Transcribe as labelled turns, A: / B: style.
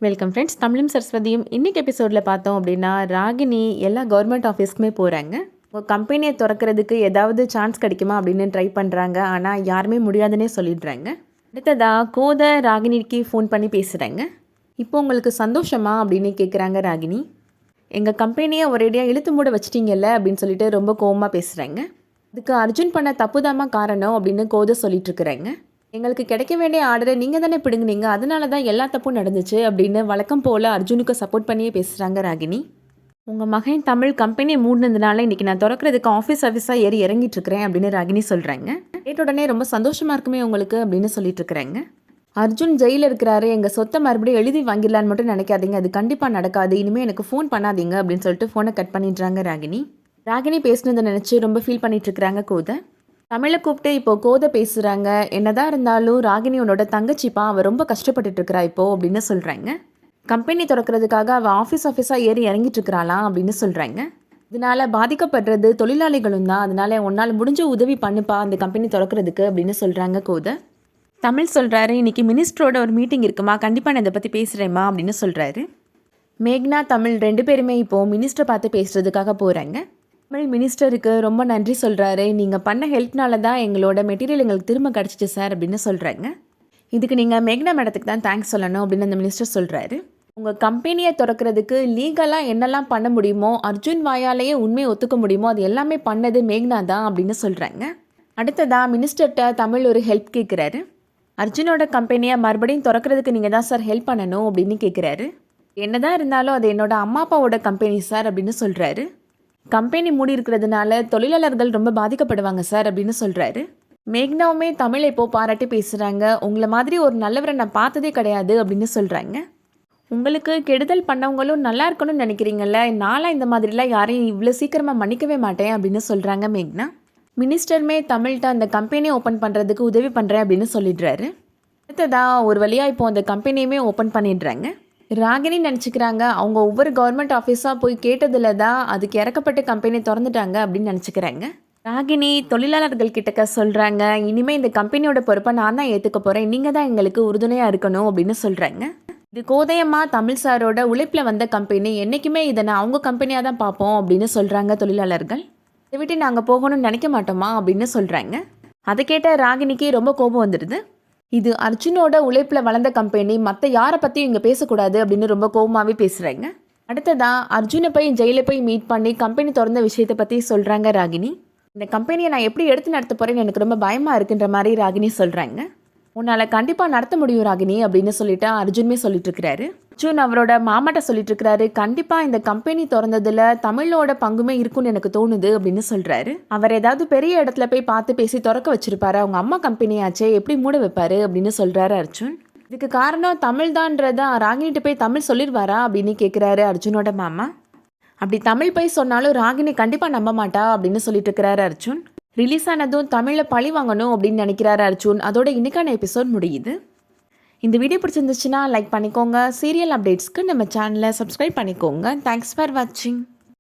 A: Welcome friends. தமிழும் சரஸ்வதியும் இன்றைக்கி எபிசோடில் பார்த்தோம் அப்படின்னா, ராகினி எல்லா கவர்மெண்ட் ஆஃபீஸ்க்குமே போகிறாங்க. கம்பெனியை திறக்கிறதுக்கு ஏதாவது சான்ஸ் கிடைக்குமா அப்படின்னு ட்ரை பண்ணுறாங்க. ஆனால் யாருமே முடியாதுன்னே சொல்லிடுறாங்க. அடுத்ததாக கோதை ராகினிக்கு ஃபோன் பண்ணி பேசுகிறாங்க. இப்போ உங்களுக்கு சந்தோஷமா அப்படின்னு கேட்குறாங்க ராகினி. எங்கள் கம்பெனியை ஒரேடியாக இழுத்து மூட வச்சிட்டிங்கல்ல அப்படின்னு சொல்லிட்டு ரொம்ப கோவமாக பேசுகிறாங்க. அதுக்கு அர்ஜுன் பண்ண தப்புதாம்மா காரணம் அப்படின்னு கோதை சொல்லிட்டுருக்குறாங்க. எங்களுக்கு கிடைக்க வேண்டிய ஆர்டரை நீங்கள் தானே பிடுங்குனீங்க, அதனால தான் எல்லா தப்பும் நடந்துச்சு அப்படின்னு வழக்கம் போல் அர்ஜுனுக்கு சப்போர்ட் பண்ணியே பேசுகிறாங்க ராகினி. உங்கள் மகன் தமிழ் கம்பெனியை மூடினதுனால இன்றைக்கி நான் திறக்கிறதுக்கு ஆஃபீஸாக ஏறி இறங்கிட்டு இருக்கிறேன் அப்படின்னு ராகினி சொல்கிறாங்க. கேட்ட உடனே ரொம்ப சந்தோஷமாக இருக்குமே உங்களுக்கு அப்படின்னு சொல்லிட்டு இருக்கிறாங்க. அர்ஜுன் ஜெயிலில் இருக்கிறாரு, எங்கள் சொத்தை மறுபடியும் எழுதி வாங்கிடலான்னு மட்டும் நினைக்காதீங்க, அது கண்டிப்பாக நடக்காது, இனிமேல் எனக்கு ஃபோன் பண்ணாதீங்க அப்படின்னு சொல்லிட்டு ஃபோனை கட் பண்ணிடுறாங்க ராகினி. ராகினி பேசுனதை நினச்சி ரொம்ப ஃபீல் பண்ணிட்டு இருக்கிறாங்க கோதை. தமிழை கூப்பிட்டு இப்போது கோதை பேசுகிறாங்க. என்னதான் இருந்தாலும் ராகினியோட தங்கச்சிப்பா அவள் ரொம்ப கஷ்டப்பட்டுட்டு இருக்கிறா இப்போது அப்படின்னு சொல்கிறாங்க. கம்பெனி திறக்கிறதுக்காக அவள் ஆஃபீஸாக ஏறி இறங்கிட்டு இருக்கிறாளாம் அப்படின்னு சொல்கிறாங்க. இதனால் பாதிக்கப்படுறது தொழிலாளிகளும் தான், அதனால் உன்னால் முடிஞ்ச உதவி பண்ணுப்பா அந்த கம்பெனி திறக்கிறதுக்கு அப்படின்னு சொல்கிறாங்க கோதை. தமிழ் சொல்கிறாரு, இன்றைக்கி மினிஸ்டரோட ஒரு மீட்டிங் இருக்குமா, கண்டிப்பாக நான் இதை பற்றி பேசுகிறேம்மா அப்படின்னு சொல்கிறாரு. மேக்னா தமிழ் 2 பேருமே இப்போது மினிஸ்டரை பார்த்து பேசுகிறதுக்காக போகிறாங்க. தமிழ் மினிஸ்டருக்கு ரொம்ப நன்றி சொல்கிறாரு. நீங்கள் பண்ண ஹெல்ப்னால தான் எங்களோட மெட்டீரியல் எங்களுக்கு திரும்ப கிடச்சிச்சு சார் அப்படின்னு சொல்கிறாங்க. இதுக்கு நீங்கள் மேக்னா மேடத்துக்கு தான் தேங்க்ஸ் சொல்லணும் அப்படின்னு அந்த மினிஸ்டர் சொல்கிறாரு. உங்கள் கம்பெனியை திறக்கிறதுக்கு லீகலாக என்னெல்லாம் பண்ண முடியுமோ, அர்ஜுன் வாயாலேயே உண்மையை ஒத்துக்க முடியுமோ அது எல்லாமே பண்ணது மேக்னா தான் அப்படின்னு சொல்கிறாங்க. அடுத்ததாக மினிஸ்டர்கிட்ட தமிழ் ஒரு ஹெல்ப் கேட்குறாரு. அர்ஜுனோட கம்பெனியை மறுபடியும் திறக்கிறதுக்கு நீங்கள் தான் சார் ஹெல்ப் பண்ணணும் அப்படின்னு கேட்குறாரு. என்னதான் இருந்தாலும் அது என்னோட அம்மா அப்பாவோட கம்பெனி சார் அப்படின்னு சொல்கிறாரு. கம்பெனி மூடி இருக்கிறதுனால தொழிலாளர்கள் ரொம்ப பாதிக்கப்படுவாங்க சார் அப்படின்னு சொல்கிறாரு. மேக்னாவுமே தமிழை இப்போது பாராட்டி பேசுகிறாங்க. உங்களை மாதிரி ஒரு நல்லவரை நான் பார்த்ததே கிடையாது அப்படின்னு சொல்கிறாங்க. உங்களுக்கு கெடுதல் பண்ணவங்களும் நல்லா இருக்கணும்னு நினைக்கிறீங்கல்ல, நானும் இந்த மாதிரிலாம் யாரையும் இவ்வளோ சீக்கிரமாக மன்னிக்கவே மாட்டேன் அப்படின்னு சொல்கிறாங்க மேக்னா. மினிஸ்டருமே தமிழ்கிட்ட அந்த கம்பெனியை ஓப்பன் பண்ணுறதுக்கு உதவி பண்ணுறேன் அப்படின்னு சொல்லிடுறாரு. அடுத்ததாக ஒரு வழியாக இப்போ அந்த கம்பெனியுமே ஓப்பன் பண்ணிடுறாங்க. ராகினி நினச்சிக்கிறாங்க அவங்க ஒவ்வொரு கவர்மெண்ட் ஆஃபீஸாக போய் கேட்டதில் தான் அதுக்கு இறக்கப்பட்டு கம்பெனி திறந்துட்டாங்க அப்படின்னு நினச்சிக்கிறாங்க. ராகினி தொழிலாளர்கள் கிட்டக்க சொல்கிறாங்க, இனிமேல் இந்த கம்பெனியோட பொறுப்பை நான் தான் ஏற்றுக்க போகிறேன், நீங்கள் தான் எங்களுக்கு உறுதுணையாக இருக்கணும் அப்படின்னு சொல்கிறாங்க. இது கோதையம்மா தமிழ் சாரோட உழைப்பில் வந்த கம்பெனி, என்றைக்குமே இதை நான் அவங்க கம்பெனியாக தான் பார்ப்போம் அப்படின்னு சொல்கிறாங்க தொழிலாளர்கள். இதை விட்டு நாங்கள் போகணும்னு நினைக்க மாட்டோமா அப்படின்னு சொல்கிறாங்க. அதை கேட்ட ராகினிக்கு ரொம்ப கோபம் வந்துடுது. இது அர்ஜுனோட உழைப்பில் வளர்ந்த கம்பெனி, மற்ற யாரை பற்றியும் இங்கே பேசக்கூடாது அப்படின்னு ரொம்ப கோபமாகவே பேசுகிறாங்க. அடுத்ததாக அர்ஜுனை போய் ஜெயிலில் போய் மீட் பண்ணி கம்பெனி திறந்த விஷயத்தை பற்றி சொல்கிறாங்க ராகினி. இந்த கம்பெனியை நான் எப்படி எடுத்து நடத்த போகிறேன்னு எனக்கு ரொம்ப பயமாக இருக்குன்ற மாதிரி ராகினி சொல்கிறாங்க. உன்னால் கண்டிப்பாக நடத்த முடியும் ராகினி அப்படின்னு சொல்லிட்டு அர்ஜுனுமே சொல்லிட்டு இருக்கிறாரு. அர்ஜுன் அவரோட மாமாட்ட சொல்லிட்டு இருக்கிறாரு, கண்டிப்பாக இந்த கம்பெனி திறந்ததில் தமிழோட பங்குமே இருக்குன்னு எனக்கு தோணுது அப்படின்னு சொல்கிறாரு. அவர் ஏதாவது பெரிய இடத்துல போய் பார்த்து பேசி திறக்க வச்சிருப்பாரு, அவங்க அம்மா கம்பெனியாச்சே எப்படி மூட வைப்பாரு அப்படின்னு சொல்கிறாரு அர்ஜுன். இதுக்கு காரணம் தமிழ் தான்றதா ராகினிட்டு போய் தமிழ் சொல்லிடுவாரா அப்படின்னு கேட்குறாரு அர்ஜுனோட மாமா. அப்படி தமிழ் போய் சொன்னாலும் ராகினி கண்டிப்பாக நம்ப மாட்டா அப்படின்னு சொல்லிட்டு இருக்கிறாரு அர்ஜுன். ரிலீஸ் ஆனதும் தமிழில் பழி வாங்கணும் அப்படின்னு நினைக்கிறாரு அர்ஜுன். அதோட இன்னைக்கான எபிசோட் முடியுது. இந்த வீடியோ பிடிச்சிருந்துச்சுன்னா லைக் பண்ணிக்கோங்க. சீரியல் அப்டேட்ஸ்க்கு நம்ம சேனலை சப்ஸ்கிரைப் பண்ணிக்கோங்க. தேங்க்ஸ் ஃபார் வாட்சிங்.